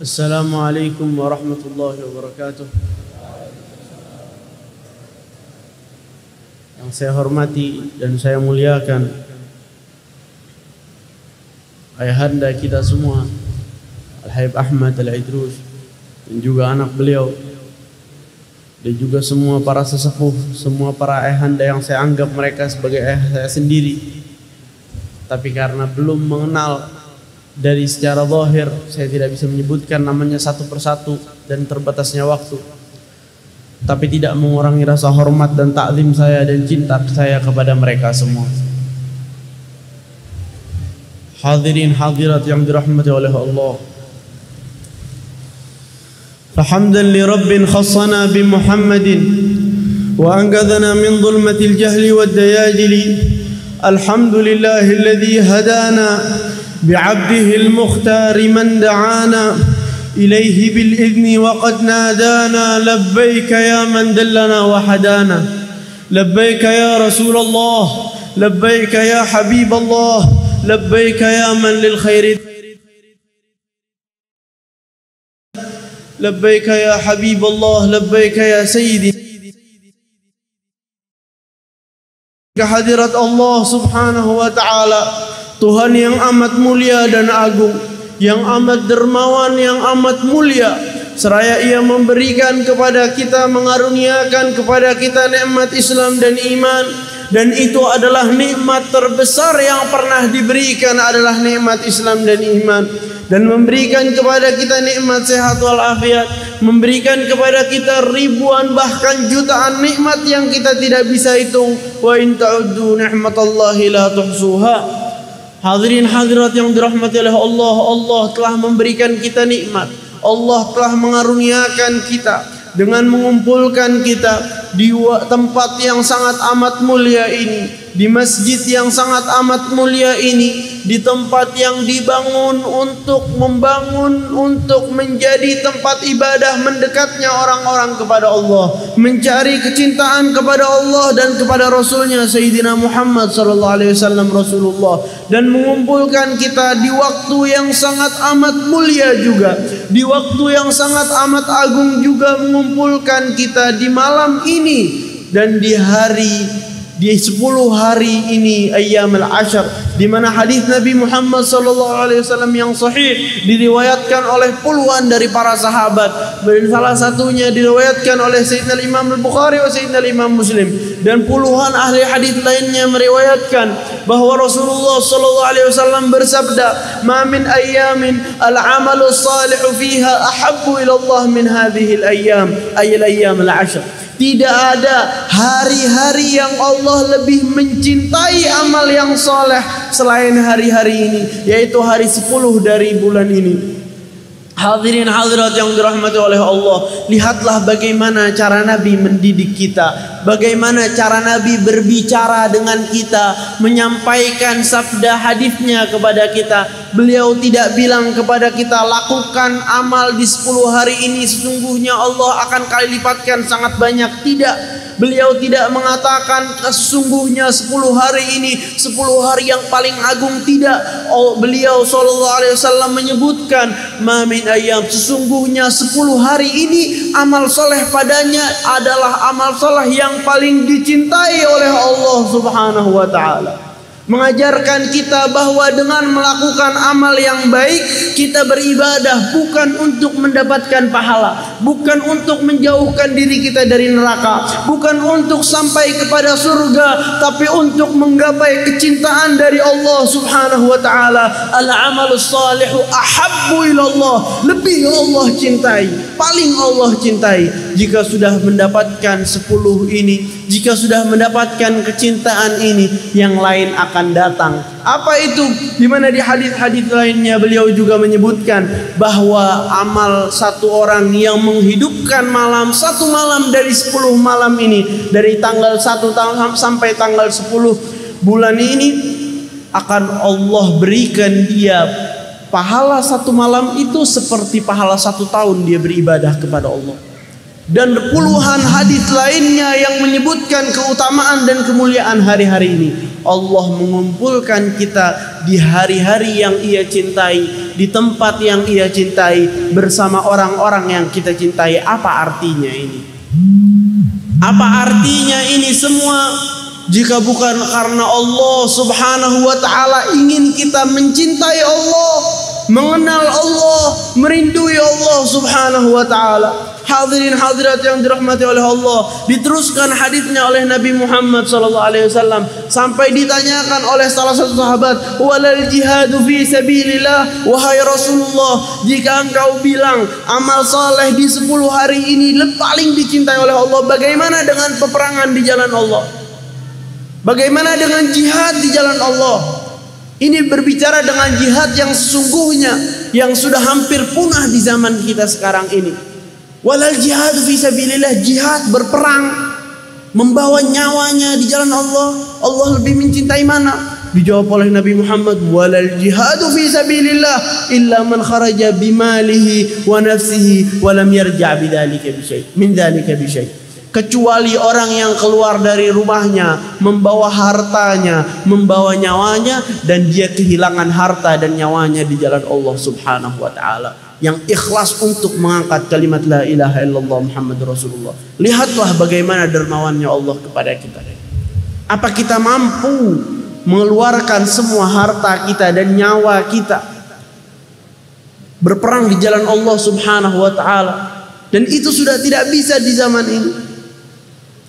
Assalamualaikum warahmatullahi wabarakatuh. Yang saya hormati dan saya muliakan ayahanda kita semua, Al-Habib Ahmad Al-Idrus, dan juga anak beliau, dan juga semua para sesepuh, semua para ayahanda yang saya anggap mereka sebagai ayah saya sendiri, tapi karena belum mengenal dari secara zahir, saya tidak bisa menyebutkan namanya satu persatu dan terbatasnya waktu. Tapi tidak mengurangi rasa hormat dan takzim saya dan cinta saya kepada mereka semua. Hadirin hadirat yang dirahmati oleh Allah. Fahamdan li Rabbin khassana bi Muhammadin wa anqadhana min dhulmatil jahli wad dayajili. Alhamdulillahilladzi hadana بعبده المختار من دعانا إليه بالإذن وقد نادانا لبيك يا من دلنا وحدانا لبيك يا رسول الله لبيك يا حبيب الله لبيك يا من للخير لبيك يا حبيب الله لبيك يا سيدي kehadirat Allah subhanahu wa ta'ala, Tuhan yang amat mulia dan agung, yang amat dermawan, yang amat mulia, seraya Ia memberikan kepada kita, mengaruniakan kepada kita nikmat Islam dan iman, dan itu adalah nikmat terbesar yang pernah diberikan adalah nikmat Islam dan iman, dan memberikan kepada kita nikmat sehat walafiat, memberikan kepada kita ribuan bahkan jutaan nikmat yang kita tidak bisa hitung. Wa in ta'uddu ni'matallahi la tuhsuha. Hadirin hadirat yang dirahmati oleh Allah, Allah telah memberikan kita nikmat. Allah telah mengaruniakan kita dengan mengumpulkan kita di tempat yang sangat amat mulia ini, di masjid yang sangat amat mulia ini, di tempat yang dibangun untuk menjadi tempat ibadah mendekatnya orang-orang kepada Allah, mencari kecintaan kepada Allah dan kepada Rasulnya Sayyidina Muhammad sallallahu alaihi wasallam Rasulullah, dan mengumpulkan kita di waktu yang sangat amat mulia juga, di waktu yang sangat amat agung juga, mengumpulkan kita di malam ini dan di 10 hari ini, ayyamul ashar, di mana hadis Nabi Muhammad sallallahu alaihi wasallam yang sahih diriwayatkan oleh puluhan dari para sahabat, dan salah satunya diriwayatkan oleh Sayyidina Imam Al-Bukhari wa Sayyidina Imam Muslim, dan puluhan ahli hadis lainnya meriwayatkan bahwa Rasulullah sallallahu alaihi wasallam bersabda, "Ma min ayyamin al-'amalu shalihu fiha ahabbu ila Allah min hadhihi al-ayyam, ay al-ayyam al-'ashr." Tidak ada hari-hari yang Allah lebih mencintai amal yang soleh selain hari-hari ini, yaitu hari 10 dari bulan ini. Hadirin hadirat yang dirahmati oleh Allah, lihatlah bagaimana cara Nabi mendidik kita, bagaimana cara Nabi berbicara dengan kita, menyampaikan sabda hadisnya kepada kita. Beliau tidak bilang kepada kita, lakukan amal di 10 hari ini, sesungguhnya Allah akan kali lipatkan sangat banyak. Tidak. Beliau tidak mengatakan sesungguhnya 10 hari ini 10 hari yang paling agung. Tidak. Beliau sallallahu alaihi wasallam menyebutkan, ma min ayyam, sesungguhnya 10 hari ini amal soleh padanya adalah amal soleh yang paling dicintai oleh Allah subhanahu wa ta'ala. Mengajarkan kita bahwa dengan melakukan amal yang baik, kita beribadah bukan untuk mendapatkan pahala, bukan untuk menjauhkan diri kita dari neraka, bukan untuk sampai kepada surga, tapi untuk menggapai kecintaan dari Allah subhanahu wa ta'ala. Al-amalus salihu ahabbu ilallah, lebih Allah cintai, paling Allah cintai. Jika sudah mendapatkan 10 ini, jika sudah mendapatkan kecintaan ini, yang lain akan datang. Apa itu? Di mana di hadis-hadis lainnya beliau juga menyebutkan bahwa amal satu orang yang menghidupkan malam, satu malam dari 10 malam ini, dari tanggal 1 sampai tanggal 10 bulan ini, akan Allah berikan dia pahala satu malam itu seperti pahala 1 tahun dia beribadah kepada Allah. Dan puluhan hadis lainnya yang menyebutkan keutamaan dan kemuliaan hari-hari ini. Allah mengumpulkan kita di hari-hari yang Ia cintai, di tempat yang Ia cintai, bersama orang-orang yang kita cintai. Apa artinya ini? Apa artinya ini semua jika bukan karena Allah Subhanahu wa ta'ala ingin kita mencintai Allah, mengenal Allah, merindui Allah Subhanahu wa ta'ala. Hadirin hadirat yang dirahmati oleh Allah, diteruskan hadisnya oleh Nabi Muhammad SAW sampai ditanyakan oleh salah satu sahabat, walal jihadu fi sabilillah, wahai Rasulullah, jika engkau bilang amal saleh di 10 hari ini paling dicintai oleh Allah, bagaimana dengan peperangan di jalan Allah? Bagaimana dengan jihad di jalan Allah? Ini berbicara dengan jihad yang sesungguhnya, yang sudah hampir punah di zaman kita sekarang ini. Walal jihad fi sabilillah, jihad berperang, membawa nyawanya di jalan Allah. Allah lebih mencintai mana? Dijawab oleh Nabi Muhammad, walal jihad fi sabilillah illa man kharaja bimalihi wa nafsihi wa lam yarja' bidzalika bi syai', min dzalika bi syai'. Kecuali orang yang keluar dari rumahnya membawa hartanya, membawa nyawanya, dan dia kehilangan harta dan nyawanya di jalan Allah Subhanahu wa ta'ala, yang ikhlas untuk mengangkat kalimat la ilaha illallah Muhammad Rasulullah. Lihatlah bagaimana dermawannya Allah kepada kita. Apa kita mampu mengeluarkan semua harta kita dan nyawa kita berperang di jalan Allah Subhanahu wa ta'ala? Dan itu sudah tidak bisa di zaman ini.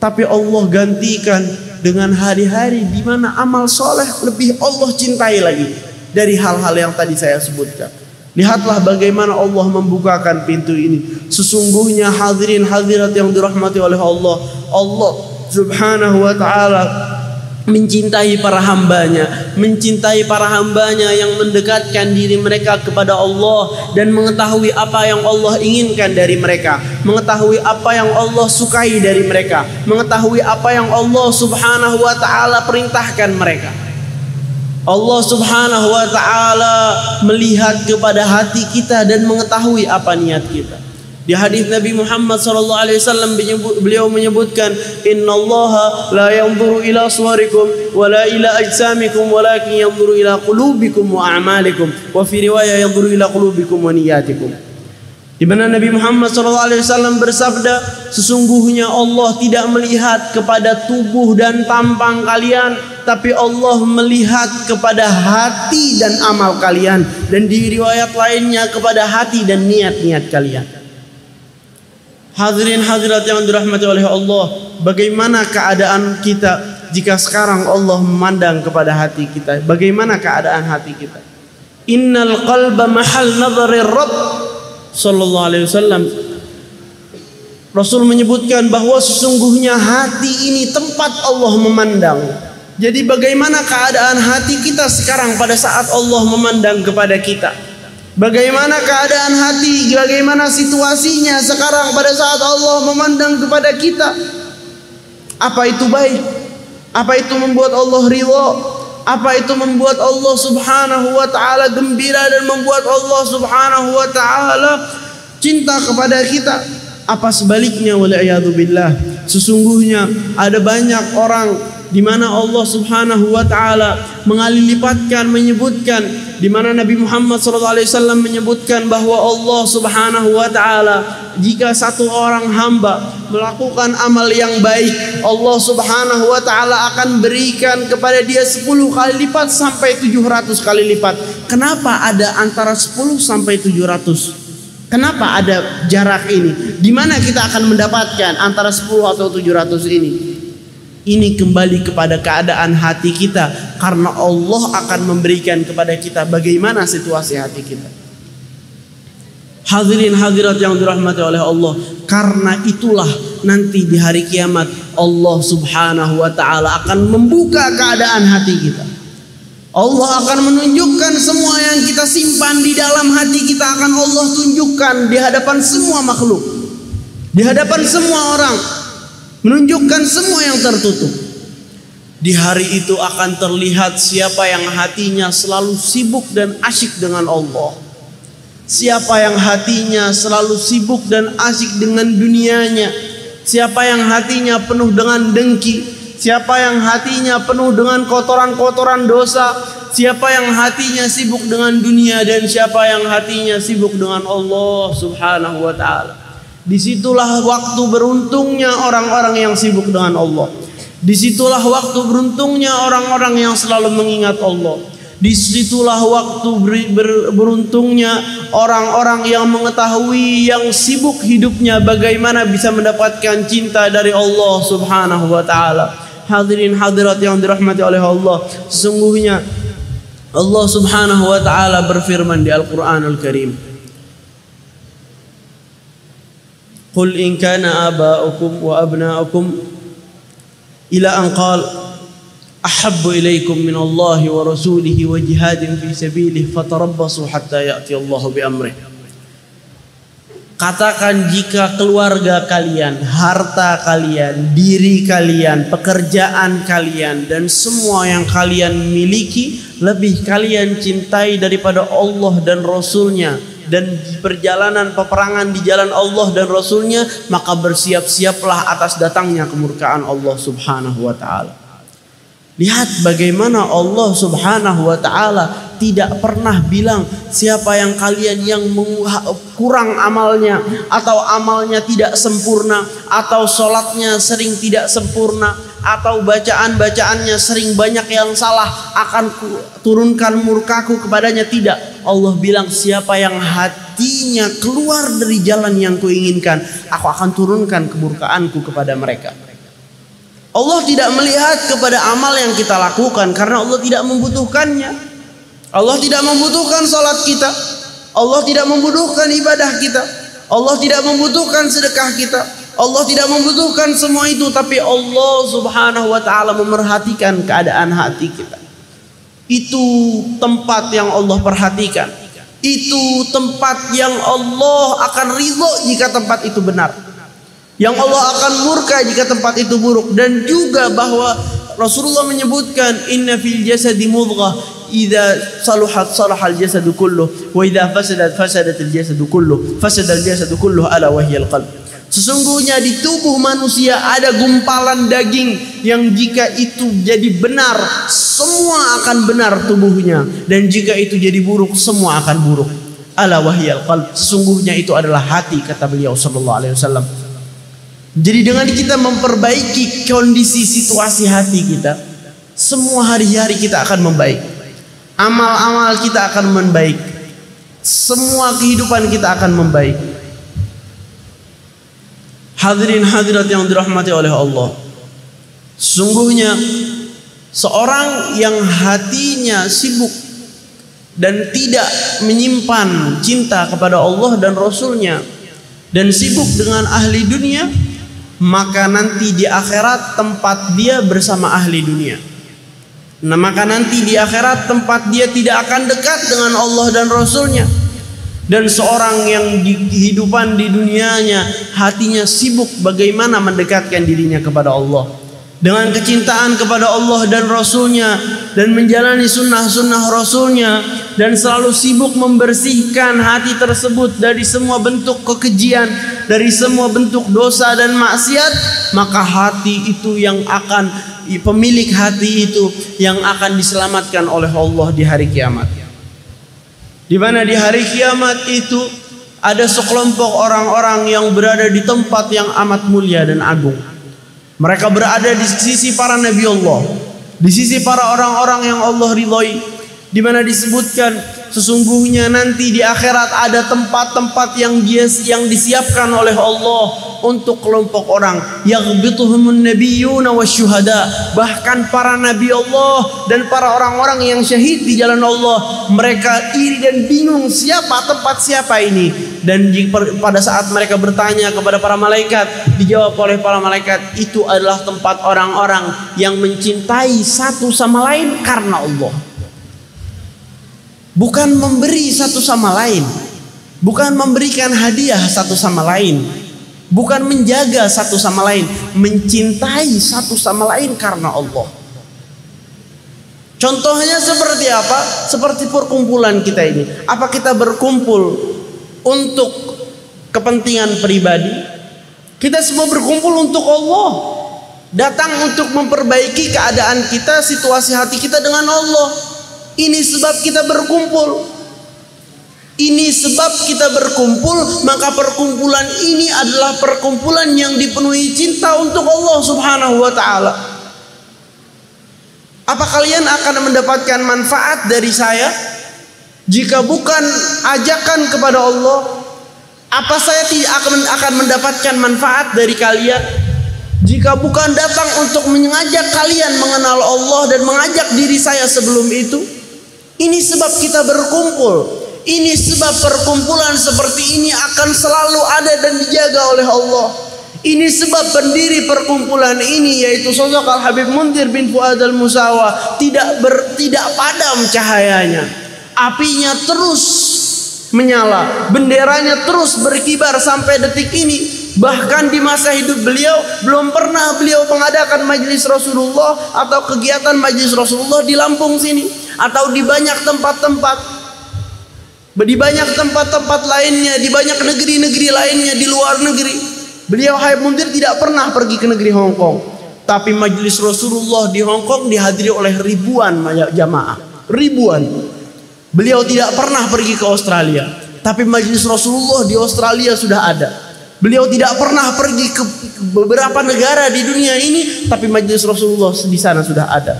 Tapi Allah gantikan dengan hari-hari di mana amal soleh lebih Allah cintai lagi dari hal-hal yang tadi saya sebutkan. Lihatlah bagaimana Allah membukakan pintu ini. Sesungguhnya hadirin hadirat yang dirahmati oleh Allah, Allah Subhanahu wa ta'ala mencintai para hambanya, mencintai para hambanya yang mendekatkan diri mereka kepada Allah dan mengetahui apa yang Allah inginkan dari mereka, mengetahui apa yang Allah sukai dari mereka, mengetahui apa yang Allah Subhanahu wa ta'ala perintahkan mereka. Allah Subhanahu wa ta'ala melihat kepada hati kita dan mengetahui apa niat kita. Di hadis Nabi Muhammad SAW beliau menyebutkan, innallaha la yanzuru ila suwarikum wala ila ajsamikum walakin yanzuru ila qulubikum wa a'malikum, wa fi riwayah yanzuru ila qulubikum wa niyatikum. Di mana Nabi Muhammad SAW bersabda, sesungguhnya Allah tidak melihat kepada tubuh dan tampang kalian, tapi Allah melihat kepada hati dan amal kalian, dan di riwayat lainnya kepada hati dan niat-niat kalian. Hadirin hadirat yang dirahmati oleh Allah, bagaimana keadaan kita jika sekarang Allah memandang kepada hati kita? Bagaimana keadaan hati kita? Innal qalba mahal nadharir Rabb sallallahu alaihi wasallam. Rasul menyebutkan bahwa sesungguhnya hati ini tempat Allah memandang. Jadi bagaimana keadaan hati kita sekarang pada saat Allah memandang kepada kita? Bagaimana keadaan hati, bagaimana situasinya sekarang pada saat Allah memandang kepada kita? Apa itu baik? Apa itu membuat Allah ridha? Apa itu membuat Allah Subhanahu wa ta'ala gembira dan membuat Allah Subhanahu wa ta'ala cinta kepada kita? Apa sebaliknya? Wal'iyadu billah. Sesungguhnya ada banyak orang di mana Allah Subhanahu wa ta'ala mengalilipatkan, menyebutkan, di mana Nabi Muhammad SAW menyebutkan bahwa Allah Subhanahu wa ta'ala, jika satu orang hamba melakukan amal yang baik, Allah Subhanahu wa ta'ala akan berikan kepada dia 10 kali lipat sampai 700 kali lipat. Kenapa ada antara 10 sampai 700? Kenapa ada jarak ini? Di mana kita akan mendapatkan antara 10 atau 700 ini? Ini kembali kepada keadaan hati kita, karena Allah akan memberikan kepada kita bagaimana situasi hati kita. Hadirin hadirat yang dirahmati oleh Allah, karena itulah nanti di hari kiamat Allah Subhanahu wa ta'ala akan membuka keadaan hati kita. Allah akan menunjukkan semua yang kita simpan di dalam hati kita, akan Allah tunjukkan di hadapan semua makhluk, di hadapan semua orang, menunjukkan semua yang tertutup. Di hari itu akan terlihat siapa yang hatinya selalu sibuk dan asyik dengan Allah, siapa yang hatinya selalu sibuk dan asyik dengan dunianya, siapa yang hatinya penuh dengan dengki, siapa yang hatinya penuh dengan kotoran-kotoran dosa, siapa yang hatinya sibuk dengan dunia, dan siapa yang hatinya sibuk dengan Allah Subhanahu wa ta'ala. Disitulah waktu beruntungnya orang-orang yang sibuk dengan Allah. Disitulah waktu beruntungnya orang-orang yang selalu mengingat Allah. Disitulah waktu beruntungnya orang-orang yang mengetahui, yang sibuk hidupnya bagaimana bisa mendapatkan cinta dari Allah Subhanahu wa ta'ala. Hadirin hadirat yang dirahmati oleh Allah, sesungguhnya Allah Subhanahu wa ta'ala berfirman di Al-Quranul Karim, Qul in kana aba'ukum wa abna'ukum ila an qala ahabbu ilaykum min Allahi wa rasulihi wa jihadin fi sabilihi fatarabbasu hatta ya'ti Allahu bi amrih. Katakan, jika keluarga kalian, harta kalian, diri kalian, pekerjaan kalian, dan semua yang kalian miliki lebih kalian cintai daripada Allah dan Rasulnya, dan di perjalanan peperangan di jalan Allah dan Rasulnya, maka bersiap-siaplah atas datangnya kemurkaan Allah Subhanahu wa ta'ala. Lihat bagaimana Allah Subhanahu wa ta'ala tidak pernah bilang siapa yang kalian yang kurang amalnya, atau amalnya tidak sempurna, atau sholatnya sering tidak sempurna, atau bacaan-bacaannya sering banyak yang salah, akan turunkan murkaku kepadanya. Tidak. Allah bilang siapa yang hatinya keluar dari jalan yang kuinginkan, aku akan turunkan kemurkaanku kepada mereka. Allah tidak melihat kepada amal yang kita lakukan, karena Allah tidak membutuhkannya. Allah tidak membutuhkan salat kita, Allah tidak membutuhkan ibadah kita, Allah tidak membutuhkan sedekah kita, Allah tidak membutuhkan semua itu. Tapi Allah Subhanahu wa ta'ala memerhatikan keadaan hati kita. Itu tempat yang Allah perhatikan. Itu tempat yang Allah akan ridho jika tempat itu benar, yang Allah akan murka jika tempat itu buruk. Dan juga bahwa Rasulullah menyebutkan, inna fil jasadi mudghah idza saluhat salahal jasadu kulluh wa idza fasadat fasadatil jasadu kulluh fasadal jasadu kulluh ala wahyal qalb. Sesungguhnya di tubuh manusia ada gumpalan daging yang jika itu jadi benar, semua akan benar tubuhnya, dan jika itu jadi buruk, semua akan buruk. Ala wahyal qalb, sesungguhnya itu adalah hati, kata beliau sallallahu alaihi wasallam. Jadi dengan kita memperbaiki kondisi situasi hati kita, semua hari-hari kita akan membaik. Amal-amal kita akan membaik. Semua kehidupan kita akan membaik. Hadirin hadirat yang dirahmati oleh Allah, sesungguhnya seorang yang hatinya sibuk dan tidak menyimpan cinta kepada Allah dan Rasulnya, dan sibuk dengan ahli dunia, maka nanti di akhirat tempat dia bersama ahli dunia. Nah, maka nanti di akhirat tempat dia tidak akan dekat dengan Allah dan Rasulnya. Dan seorang yang di kehidupan di dunianya hatinya sibuk bagaimana mendekatkan dirinya kepada Allah, dengan kecintaan kepada Allah dan Rasulnya, dan menjalani sunnah-sunnah Rasulnya, dan selalu sibuk membersihkan hati tersebut dari semua bentuk kekejian, dari semua bentuk dosa dan maksiat, maka hati itu yang akan, pemilik hati itu yang akan diselamatkan oleh Allah di hari kiamat. Di mana di hari kiamat itu ada sekelompok orang-orang yang berada di tempat yang amat mulia dan agung. Mereka berada di sisi para nabi Allah, di sisi para orang-orang yang Allah ridhoi, di mana disebutkan sesungguhnya nanti di akhirat ada tempat-tempat yang disiapkan oleh Allah untuk kelompok orang, yaghbituhumun nabiyyuna wasyuhada, bahkan para nabi Allah dan para orang-orang yang syahid di jalan Allah, mereka iri dan bingung tempat siapa ini. Dan pada saat mereka bertanya kepada para malaikat, dijawab oleh para malaikat, itu adalah tempat orang-orang yang mencintai satu sama lain karena Allah. Bukan memberi satu sama lain, bukan memberikan hadiah satu sama lain, bukan menjaga satu sama lain, mencintai satu sama lain karena Allah. Contohnya seperti apa? Seperti perkumpulan kita ini. Apa kita berkumpul untuk kepentingan pribadi? Kita semua berkumpul untuk Allah. Datang untuk memperbaiki keadaan kita, situasi hati kita dengan Allah. Ini sebab kita berkumpul. Ini sebab kita berkumpul, maka perkumpulan ini adalah perkumpulan yang dipenuhi cinta untuk Allah Subhanahu wa taala. Apa kalian akan mendapatkan manfaat dari saya jika bukan ajakan kepada Allah? Apa saya tidak akan mendapatkan manfaat dari kalian jika bukan datang untuk mengajak kalian mengenal Allah dan mengajak diri saya sebelum itu? Ini sebab kita berkumpul. Ini sebab perkumpulan seperti ini akan selalu ada dan dijaga oleh Allah. Ini sebab pendiri perkumpulan ini, yaitu sosok Al-Habib Mundhir bin Fuad Al-Musawa, tidak padam cahayanya. Apinya terus menyala, benderanya terus berkibar sampai detik ini. Bahkan di masa hidup beliau belum pernah beliau mengadakan majelis Rasulullah atau kegiatan majelis Rasulullah di Lampung sini atau di banyak tempat-tempat, di banyak tempat-tempat lainnya, di banyak negeri-negeri lainnya di luar negeri. Beliau Habib Mundhir tidak pernah pergi ke negeri Hong Kong, tapi majelis Rasulullah di Hong Kong dihadiri oleh ribuan jamaah, ribuan. Beliau tidak pernah pergi ke Australia, tapi majelis Rasulullah di Australia sudah ada. Beliau tidak pernah pergi ke beberapa negara di dunia ini, tapi majelis Rasulullah di sana sudah ada.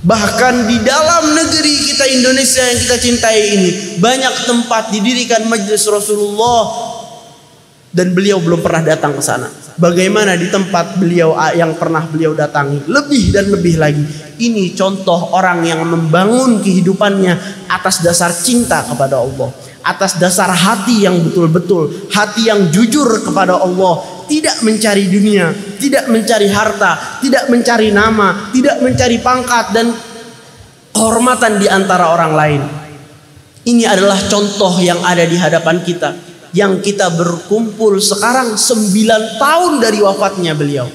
Bahkan di dalam negeri kita Indonesia yang kita cintai ini, banyak tempat didirikan majelis Rasulullah dan beliau belum pernah datang ke sana. Bagaimana di tempat beliau yang pernah beliau datangi, lebih dan lebih lagi. Ini contoh orang yang membangun kehidupannya atas dasar cinta kepada Allah, atas dasar hati yang betul-betul, hati yang jujur kepada Allah, tidak mencari dunia, tidak mencari harta, tidak mencari nama, tidak mencari pangkat dan kehormatan di antara orang lain. Ini adalah contoh yang ada di hadapan kita, yang kita berkumpul sekarang 9 tahun dari wafatnya beliau.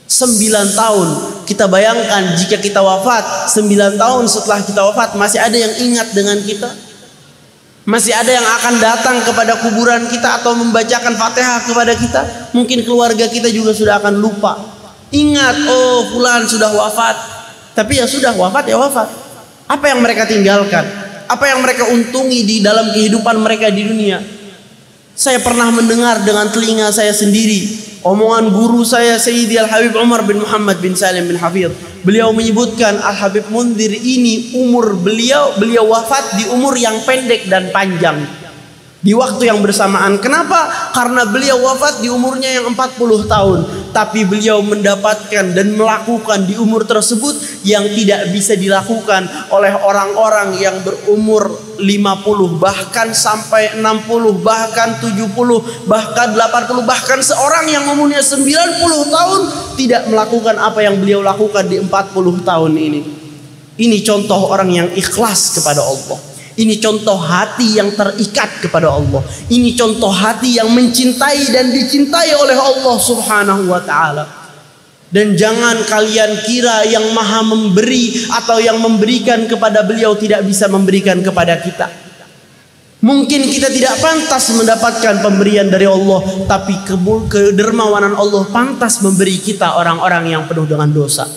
9 tahun. Kita bayangkan jika kita wafat 9 tahun setelah kita wafat, masih ada yang ingat dengan kita? Masih ada yang akan datang kepada kuburan kita atau membacakan Fatihah kepada kita? Mungkin keluarga kita juga sudah akan lupa. Ingat, oh fulan sudah wafat. Tapi ya sudah, wafat ya wafat. Apa yang mereka tinggalkan? Apa yang mereka untungi di dalam kehidupan mereka di dunia? Saya pernah mendengar dengan telinga saya sendiri omongan guru saya Sayyidi Al-Habib Umar bin Muhammad bin Salim bin Hafidh. Beliau menyebutkan Al-Habib Mundhir ini umur beliau wafat di umur yang pendek dan panjang, di waktu yang bersamaan. Kenapa? Karena beliau wafat di umurnya yang 40 tahun, tapi beliau mendapatkan dan melakukan di umur tersebut yang tidak bisa dilakukan oleh orang-orang yang berumur 50, bahkan sampai 60, bahkan 70, bahkan 80, bahkan seorang yang umurnya 90 tahun tidak melakukan apa yang beliau lakukan di 40 tahun ini. Ini contoh orang yang ikhlas kepada Allah. Ini contoh hati yang terikat kepada Allah. Ini contoh hati yang mencintai dan dicintai oleh Allah Subhanahu wa ta'ala. Dan jangan kalian kira yang maha memberi atau yang memberikan kepada beliau tidak bisa memberikan kepada kita. Mungkin kita tidak pantas mendapatkan pemberian dari Allah, tapi kedermawanan Allah pantas memberi kita orang-orang yang penuh dengan dosa.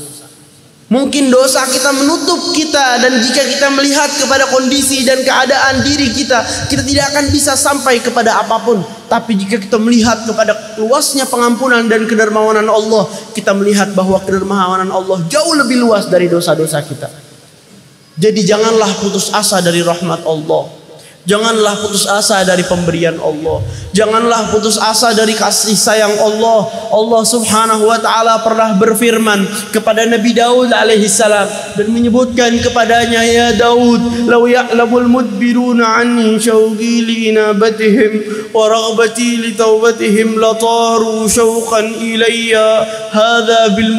Mungkin dosa kita menutup kita, dan jika kita melihat kepada kondisi dan keadaan diri kita, kita tidak akan bisa sampai kepada apapun. Tapi jika kita melihat kepada luasnya pengampunan dan kedermawanan Allah, kita melihat bahwa kedermawanan Allah jauh lebih luas dari dosa-dosa kita. Jadi janganlah putus asa dari rahmat Allah. Janganlah putus asa dari pemberian Allah. Janganlah putus asa dari kasih sayang Allah. Allah Subhanahu wa ta'ala pernah berfirman kepada Nabi Daud alaihi salam dan menyebutkan kepadanya, ya Daud, law ya'lamul mudbiruna anni syauqi li inabatihim wa raghbati li taubatihim lataru syauqan ilayya hadha bil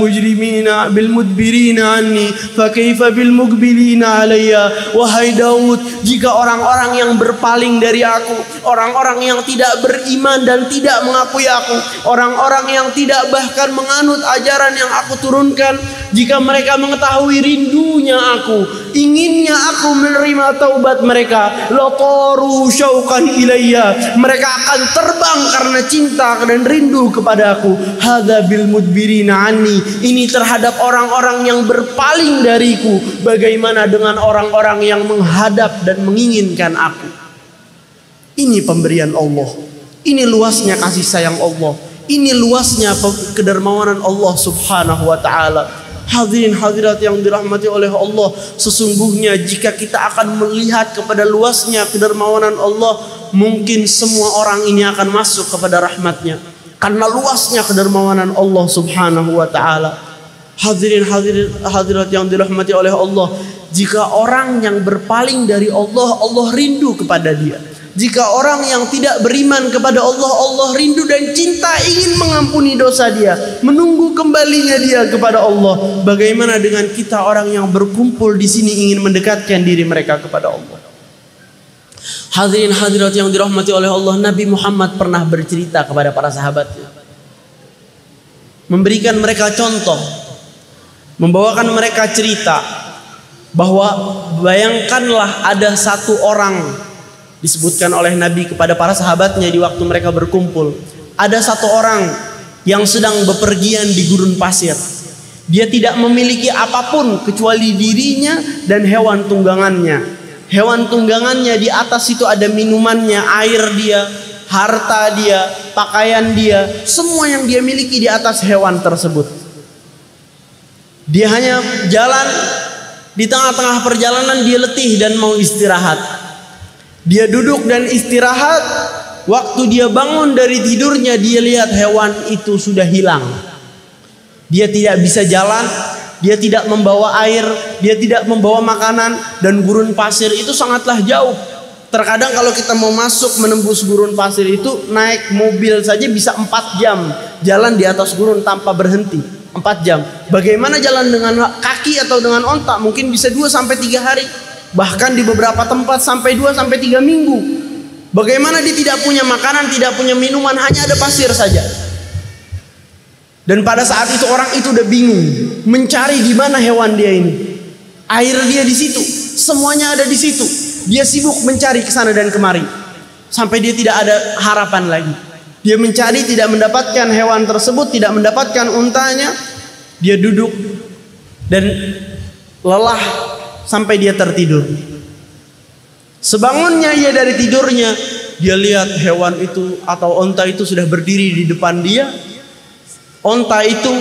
mudbirina anni fa kaifa bil muqbilina alayya. Wahai Daud, jika orang-orang yang yang berpaling dari aku, orang-orang yang tidak beriman dan tidak mengakui aku, orang-orang yang tidak bahkan menganut ajaran yang aku turunkan, jika mereka mengetahui rindunya aku, inginnya aku menerima taubat mereka, laqaru syauqan ilayya, mereka akan terbang karena cinta dan rindu kepada aku. Hadza bil mudbirina anni, ini terhadap orang-orang yang berpaling dariku. Bagaimana dengan orang-orang yang menghadap dan menginginkan aku? Ini pemberian Allah, ini luasnya kasih sayang Allah, ini luasnya kedermawanan Allah subhanahu wa ta'ala. Hadirin hadirat yang dirahmati oleh Allah, sesungguhnya jika kita akan melihat kepada luasnya kedermawanan Allah, mungkin semua orang ini akan masuk kepada rahmatnya, karena luasnya kedermawanan Allah subhanahu wa ta'ala. Hadirin hadirat yang dirahmati oleh Allah, jika orang yang berpaling dari Allah, Allah rindu kepada dia. Jika orang yang tidak beriman kepada Allah, Allah rindu dan cinta, ingin mengampuni dosa dia, menunggu kembalinya dia kepada Allah. Bagaimana dengan kita orang yang berkumpul di sini ingin mendekatkan diri mereka kepada Allah? Hadirin hadirat yang dirahmati oleh Allah, Nabi Muhammad pernah bercerita kepada para sahabatnya, memberikan mereka contoh, membawakan mereka cerita bahwa bayangkanlah ada satu orang, disebutkan oleh Nabi kepada para sahabatnya di waktu mereka berkumpul, ada satu orang yang sedang bepergian di gurun pasir. Dia tidak memiliki apapun kecuali dirinya dan hewan tunggangannya. Hewan tunggangannya di atas itu ada minumannya, air dia, harta dia, pakaian dia, semua yang dia miliki di atas hewan tersebut. Dia hanya jalan, di tengah-tengah perjalanan dia letih dan mau istirahat. Dia duduk dan istirahat. Waktu dia bangun dari tidurnya, dia lihat hewan itu sudah hilang. Dia tidak bisa jalan, dia tidak membawa air, dia tidak membawa makanan, dan gurun pasir itu sangatlah jauh. Terkadang kalau kita mau masuk menembus gurun pasir itu, naik mobil saja bisa 4 jam jalan di atas gurun tanpa berhenti. 4 jam. Bagaimana jalan dengan kaki atau dengan onta? Mungkin bisa 2-3 hari. Bahkan di beberapa tempat sampai 2-3 minggu. Bagaimana dia tidak punya makanan, tidak punya minuman, hanya ada pasir saja. Dan pada saat itu orang itu udah bingung, mencari di mana hewan dia ini. Air dia di situ, semuanya ada di situ. Dia sibuk mencari ke sana dan kemari, sampai dia tidak ada harapan lagi. Dia mencari, tidak mendapatkan hewan tersebut, tidak mendapatkan untanya. Dia duduk dan lelah sampai dia tertidur. Sebangunnya ia dari tidurnya, dia lihat hewan itu atau onta itu sudah berdiri di depan dia. Onta itu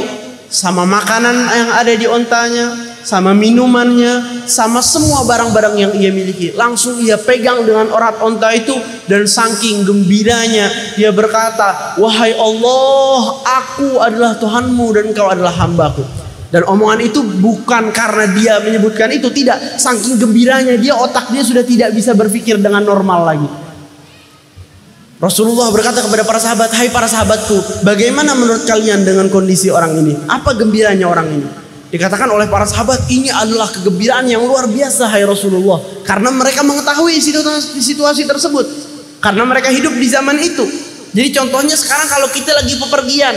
sama makanan yang ada di ontanya, sama minumannya, sama semua barang-barang yang ia miliki. Langsung ia pegang dengan erat onta itu, dan saking gembiranya dia berkata, "Wahai Allah, aku adalah Tuhanmu dan Engkau adalah hambaku." Dan omongan itu bukan karena dia menyebutkan itu, tidak. Saking gembiranya dia, otak dia sudah tidak bisa berpikir dengan normal lagi. Rasulullah berkata kepada para sahabat, "Hai para sahabatku, bagaimana menurut kalian dengan kondisi orang ini? Apa gembiranya orang ini?" Dikatakan oleh para sahabat, "Ini adalah kegembiraan yang luar biasa, hai Rasulullah." Karena mereka mengetahui situasi tersebut, karena mereka hidup di zaman itu. Jadi contohnya sekarang kalau kita lagi bepergian,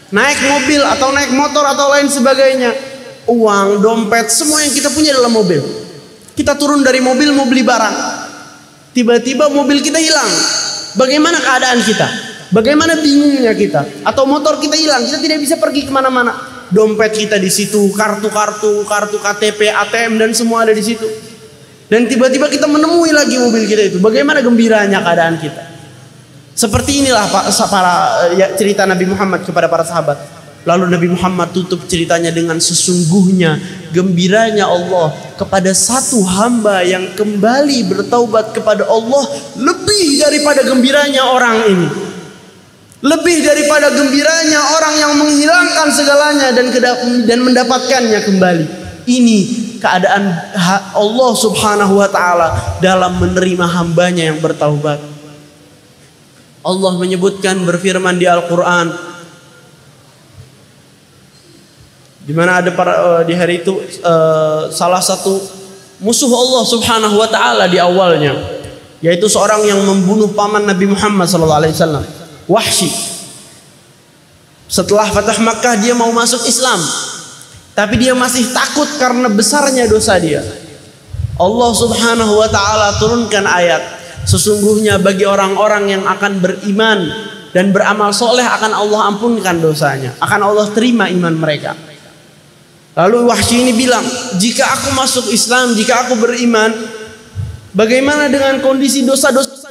naik mobil atau naik motor atau lain sebagainya, uang, dompet, semua yang kita punya dalam mobil. Kita turun dari mobil mau beli barang, tiba-tiba mobil kita hilang. Bagaimana keadaan kita? Bagaimana bingungnya kita? Atau motor kita hilang, kita tidak bisa pergi kemana-mana. Dompet kita di situ, kartu KTP, ATM dan semua ada di situ. Dan tiba-tiba kita menemui lagi mobil kita itu. Bagaimana gembiranya keadaan kita? Seperti inilah cerita Nabi Muhammad kepada para sahabat. Lalu Nabi Muhammad tutup ceritanya dengan, sesungguhnya gembiranya Allah kepada satu hamba yang kembali bertaubat kepada Allah lebih daripada gembiranya orang ini. Lebih daripada gembiranya orang yang menghilangkan segalanya dan mendapatkannya kembali. Ini keadaan Allah subhanahu wa ta'ala dalam menerima hambanya yang bertaubat. Allah menyebutkan, berfirman di Al-Quran, di mana ada di hari itu salah satu musuh Allah subhanahu wa ta'ala di awalnya, yaitu seorang yang membunuh paman Nabi Muhammad SAW, Wahsy. Setelah Fatah Makkah dia mau masuk Islam, tapi dia masih takut karena besarnya dosa dia. Allah Subhanahu wa taala turunkan ayat, sesungguhnya bagi orang-orang yang akan beriman dan beramal soleh akan Allah ampunkan dosanya, akan Allah terima iman mereka. Lalu Wahsy ini bilang, jika aku masuk Islam, jika aku beriman, bagaimana dengan kondisi dosa-dosa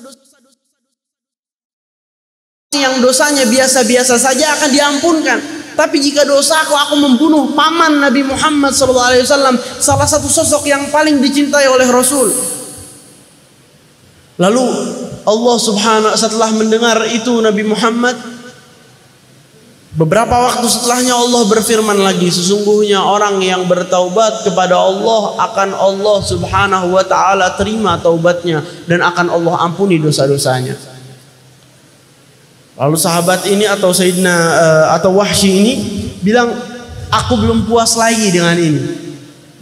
yang dosanya biasa-biasa saja akan diampunkan? Tapi jika dosaku aku membunuh paman Nabi Muhammad SAW, salah satu sosok yang paling dicintai oleh Rasul. Lalu Allah Subhanahu setelah mendengar itu Nabi Muhammad, beberapa waktu setelahnya Allah berfirman lagi, sesungguhnya orang yang bertaubat kepada Allah akan Allah Subhanahu wa taala terima taubatnya dan akan Allah ampuni dosa-dosanya. Lalu sahabat ini atau Sayyidina atau Wahsy ini bilang, aku belum puas lagi dengan ini.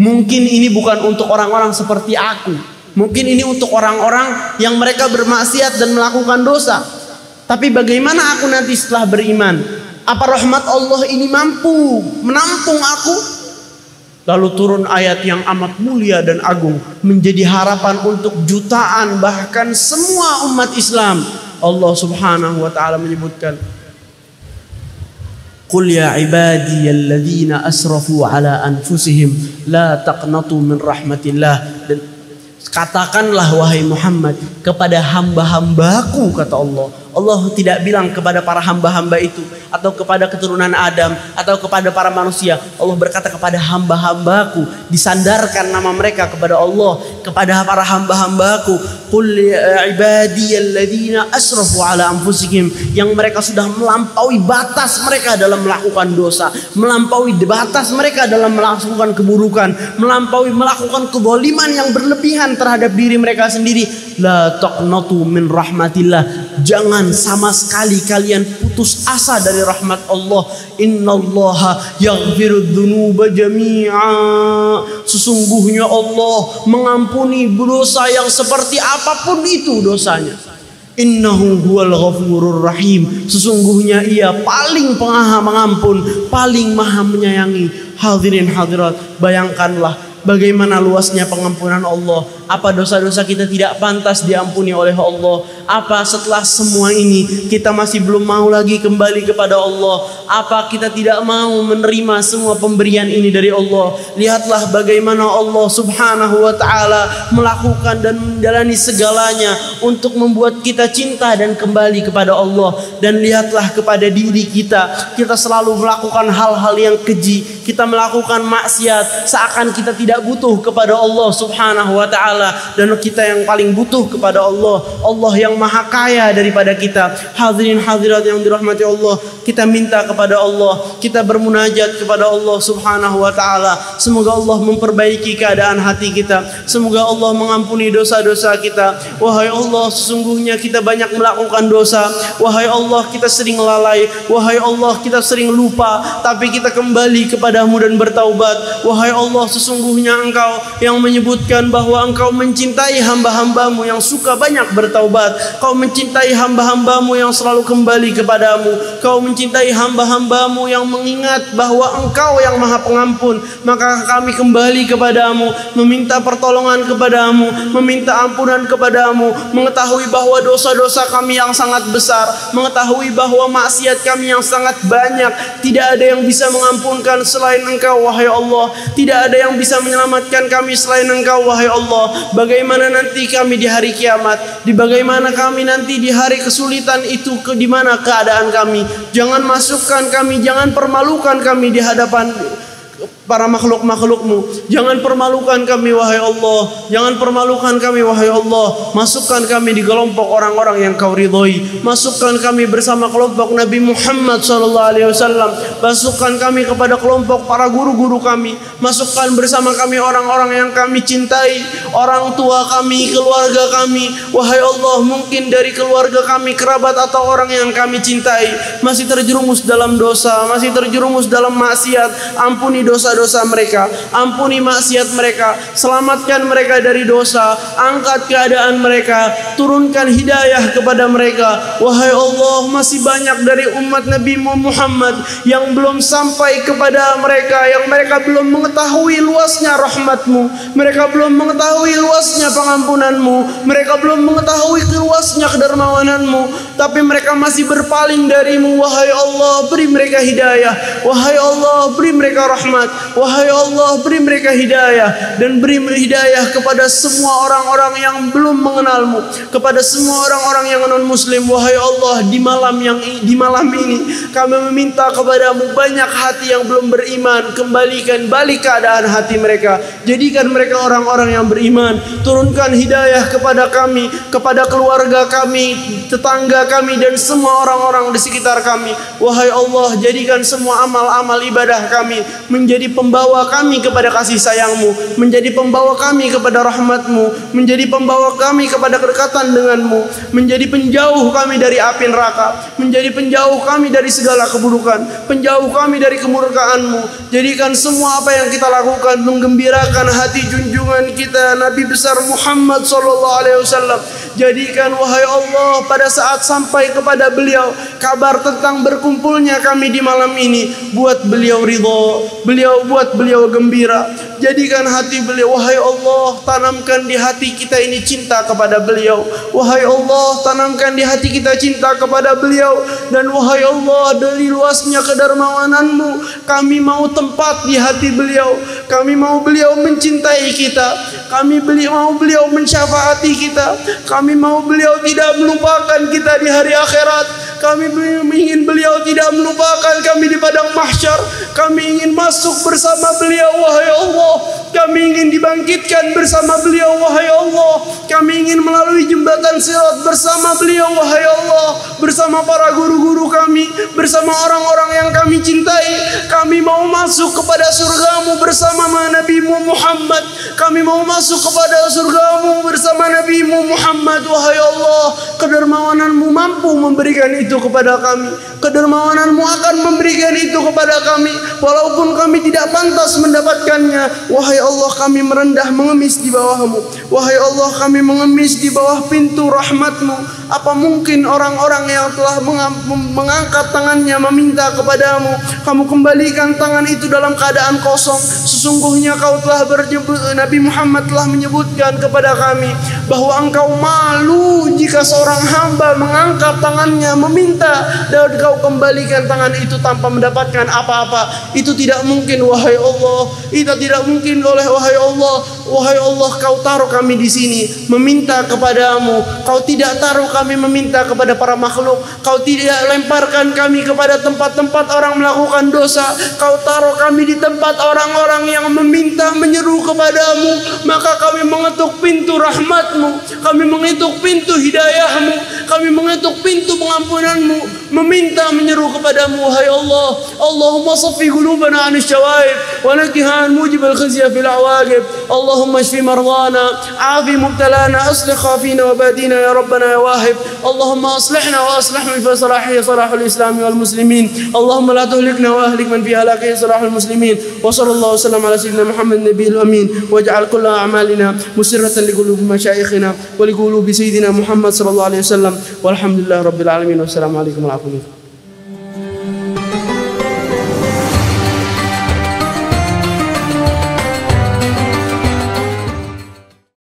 Mungkin ini bukan untuk orang-orang seperti aku. Mungkin ini untuk orang-orang yang mereka bermaksiat dan melakukan dosa. Tapi bagaimana aku nanti setelah beriman? Apa rahmat Allah ini mampu menampung aku? Lalu turun ayat yang amat mulia dan agung, menjadi harapan untuk jutaan bahkan semua umat Islam. Allah Subhanahu wa taala menyebutkan, Qul ya ibadiyalladzina asrafu ala anfusihim la taqnatu min rahmatillah. Dan katakanlah wahai Muhammad kepada hamba-hambaku, kata Allah. Allah tidak bilang kepada para hamba-hamba itu atau kepada keturunan Adam atau kepada para manusia. Allah berkata kepada hamba-hambaku, disandarkan nama mereka kepada Allah, kepada para hamba-hambaku. Qul ya ibadiyalladzina asrafu ala anfusihim, yang mereka sudah melampaui batas mereka dalam melakukan dosa, melampaui batas mereka dalam melakukan keburukan, melampaui melakukan kezaliman yang berlebihan terhadap diri mereka sendiri. La taqnatu min rahmatillah, jangan sama sekali kalian putus asa dari rahmat Allah. Innallaha yaghfirudz dzunuba jami'a, sesungguhnya Allah mengampuni dosa yang seperti apapun itu dosanya. Innahu huwal ghafurur rahim, sesungguhnya ia paling pengampun, paling maha menyayangi. Hadirin hadirat, bayangkanlah bagaimana luasnya pengampunan Allah. Apa dosa-dosa kita tidak pantas diampuni oleh Allah? Apa setelah semua ini kita masih belum mau lagi kembali kepada Allah? Apa kita tidak mau menerima semua pemberian ini dari Allah? Lihatlah bagaimana Allah Subhanahu wa taala melakukan dan menjalani segalanya untuk membuat kita cinta dan kembali kepada Allah. Dan lihatlah kepada diri kita, kita selalu melakukan hal-hal yang keji, kita melakukan maksiat seakan kita tidak butuh kepada Allah Subhanahu wa taala, dan kita yang paling butuh kepada Allah. Allah yang maha kaya daripada kita. Hadirin hadirat yang dirahmati Allah, kita minta kepada Allah, kita bermunajat kepada Allah Subhanahu wa taala. Semoga Allah memperbaiki keadaan hati kita, semoga Allah mengampuni dosa-dosa kita. Wahai Allah, sesungguhnya kita banyak melakukan dosa. Wahai Allah, kita sering lalai. Wahai Allah, kita sering lupa, tapi kita kembali kepadamu dan bertaubat. Wahai Allah, sesungguhnya Engkau yang menyebutkan bahwa Engkau mencintai hamba-hambamu yang suka banyak bertaubat. Kau mencintai hamba-hambamu yang selalu kembali kepadamu. Kau mencintai hamba-hambamu yang mengingat bahwa Engkau yang maha pengampun. Maka kami kembali kepadamu, meminta pertolongan kepadamu, meminta ampunan kepadamu, mengetahui bahwa dosa-dosa kami yang sangat besar, mengetahui bahwa maksiat kami yang sangat banyak. Tidak ada yang bisa mengampunkan selain Engkau, wahai Allah. Tidak ada yang bisa menyelamatkan kami selain Engkau, wahai Allah. Bagaimana nanti kami di hari kiamat? Bagaimana kami nanti di hari kesulitan itu? Di mana keadaan kami? Jangan masukkan kami, jangan permalukan kami di hadapan para makhluk-makhlukmu. Jangan permalukan kami, wahai Allah. Jangan permalukan kami, wahai Allah. Masukkan kami di kelompok orang-orang yang Kau ridhoi. Masukkan kami bersama kelompok Nabi Muhammad SAW. Masukkan kami kepada kelompok para guru-guru kami. Masukkan bersama kami orang-orang yang kami cintai, orang tua kami, keluarga kami. Wahai Allah, mungkin dari keluarga kami, kerabat atau orang yang kami cintai masih terjerumus dalam dosa, masih terjerumus dalam maksiat. Ampuni dosa dosa-dosa mereka, ampuni maksiat mereka, selamatkan mereka dari dosa, angkat keadaan mereka, turunkan hidayah kepada mereka. Wahai Allah, masih banyak dari umat Nabi Muhammad yang belum sampai kepada mereka, yang mereka belum mengetahui luasnya rahmat-Mu, mereka belum mengetahui luasnya pengampunan-Mu, mereka belum mengetahui luasnya kedermawanan-Mu, tapi mereka masih berpaling dari-Mu. Wahai Allah, beri mereka hidayah. Wahai Allah, beri mereka rahmat. Wahai Allah, beri mereka hidayah, dan beri hidayah kepada semua orang-orang yang belum mengenal-Mu, kepada semua orang-orang yang non-muslim. Wahai Allah, di malam ini kami meminta kepada-Mu, banyak hati yang belum beriman, kembalikan balik keadaan hati mereka, jadikan mereka orang-orang yang beriman. Turunkan hidayah kepada kami, kepada keluarga kami, tetangga kami, dan semua orang-orang di sekitar kami. Wahai Allah, jadikan semua amal-amal ibadah kami menjadi pembawa kami kepada kasih sayang-Mu, menjadi pembawa kami kepada rahmat-Mu, menjadi pembawa kami kepada kedekatan dengan-Mu, menjadi penjauh kami dari api neraka, menjadi penjauh kami dari segala keburukan, penjauh kami dari kemurkaan-Mu. Jadikan semua apa yang kita lakukan menggembirakan hati junjungan kita Nabi besar Muhammad SAW. Jadikan wahai Allah, pada saat sampai kepada beliau kabar tentang berkumpulnya kami di malam ini, buat beliau ridho, buat beliau gembira. Jadikan hati beliau, wahai Allah, tanamkan di hati kita ini cinta kepada beliau. Wahai Allah, tanamkan di hati kita cinta kepada beliau. Dan wahai Allah, dari luasnya kedermawanan-Mu, kami mau tempat di hati beliau. Kami mau beliau mencintai kita. Kami mau beliau mensyafaati kita. Kami mau beliau tidak melupakan kita di hari akhirat. Kami ingin beliau tidak melupakan kami di padang mahsyar. Kami ingin masuk bersama beliau, wahai Allah. Kami ingin dibangkitkan bersama beliau, wahai Allah. Kami ingin melalui jembatan sirat bersama beliau, wahai Allah. Bersama para guru-guru kami, bersama orang-orang yang kami cintai. Kami mau masuk kepada surga-Mu bersama Nabi-Mu Muhammad. Kami mau masuk kepada surga-Mu bersama Nabi-Mu Muhammad. Wahai Allah, kedermawanan-Mu mampu memberikan itu kepada kami. Kedermawanan-Mu akan memberikan itu kepada kami, walaupun kami tidak pantas mendapatkannya. Wahai Allah, kami merendah mengemis di bawah-Mu. Wahai Allah, kami mengemis di bawah pintu rahmat-Mu. Apa mungkin orang-orang yang telah mengangkat tangannya meminta kepadamu, kamu kembalikan tangan itu dalam keadaan kosong? Sesungguhnya kau telah Nabi Muhammad telah menyebutkan kepada kami bahwa engkau malu jika seorang hamba mengangkat tangannya meminta dan kau kembalikan tangan itu tanpa mendapatkan apa-apa. Itu tidak mungkin, wahai Allah. Itu tidak mungkin oleh wahai Allah. Wahai Allah, kau taruh kami di sini meminta kepadamu. Kau tidak taruh kami meminta kepada para makhluk. Kau tidak lemparkan kami kepada tempat-tempat orang melakukan dosa. Kau taruh kami di tempat orang-orang yang meminta, menyeru kepadamu. Maka kami mengetuk pintu rahmat-Mu, kami mengetuk pintu hidayah-Mu, kami mengetuk pintu pengampunan-Mu, meminta, menyeru kepadamu, wahai Allah. Allahumma saffi qulubana 'anil syawaib wa nakiha an mujib al-khizya fil awaqib. Allahumma shfi mardana, afi mubtalana, aslih khafina wa badina ya rabbana ya wahib. Allahumma aslihna wa aslih man fi salahihi salahul islam wal muslimin. Allahumma la tuhlikna wa ahlik man fi halakihi salahul muslimin. Wa sallallahu wasallam ala sayyidina Muhammad nabiyil amin. Waj'al kulla a'malina musirratan li qulubi masyayikhina wa li qulubi sayyidina Muhammad sallallahu alaihi wasallam. Walhamdulillah rabbil alamin. Wassalamu alaikum warahmatullahi wabarakatuh.